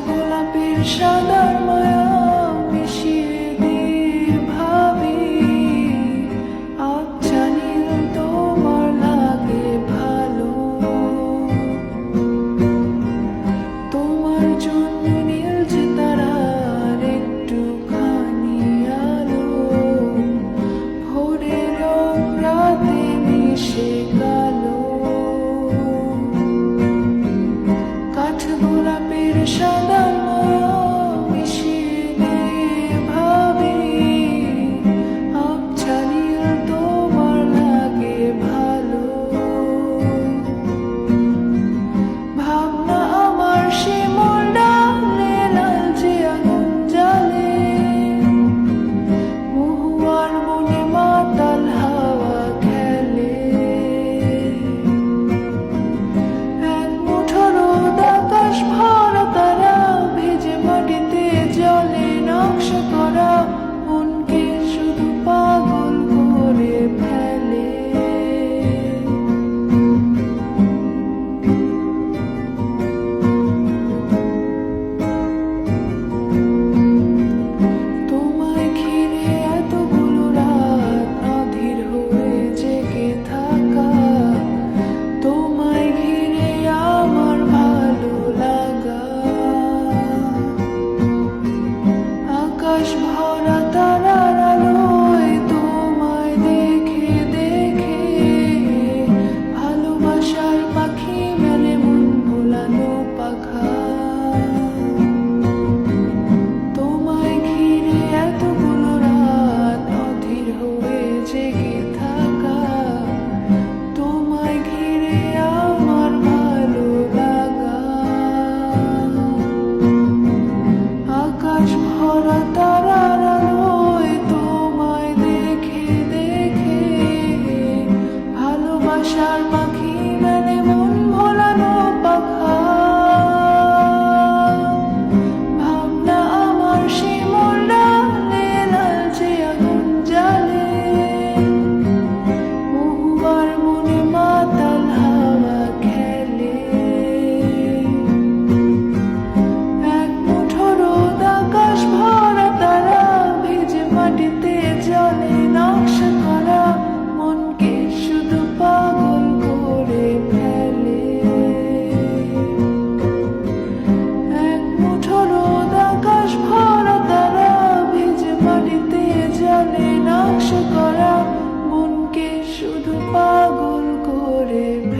গোলাপের সাদার মায়া মিশিয়ে দিয়ে ভাবি, আচ্ছা নীল তোমার লাগে ভালো, তোমার জন্য নীলছে তারার একটুখানি আলো, ভোরের রং রাতে মিশে কালো। কাঠ গোলাপের সাদার মায়া মিশিয়ে দিয়ে ভাবি, আচ্ছা নীল তোমার লাগে ভালো, ভাবনা আমার শিমুল ডালে লালচে আগুন জ্বালে, মহুয়ার মনে মাতাল হাওয়া খেলে, এক মুঠো রোদ আকাশ ভরা তারা ভেজে মাটিতে জলে নকশা করা মনকে শুধু পাগল করে ফেলে। তোমায় ঘিরে এতগুলো রাত অধীর হয়ে জেগে থাকা, তোমায় ঘিরে আমার ভালো লাগা, আকাশ ভরা তারার আলোয় তোমায় দেখে দেখে, ভালোবাসার পাখি মেলে মন ভোলানো পাখা। তোমায় ঘিরে এতগুলো রাত অধীর হয়ে জেগে থাকা, তোমায় ঘিরে আমার ভালো লাগা, আকাশ ভরা তারার আলোয় তোমায় দেখে দেখে, ভালোবাসার পাখি মেলে মন ভোলানো পাখা, ভাবনা আমার শিমুল ডালে লালচে আগুন জ্বালে, মহুয়ার মনে মাতাল হাওয়া খেলে, এক মুঠো রোদ আকাশ ভরা তারা ভেজে মাটিতে জলে নকশা করা মনকে শুধু পাগল করে ফেলে, এক মুঠো রোদ আকাশ ভরা তারা ভেজে মাটিতে জলে নকশা করা মনকে শুধু পাগল করে ফেলে।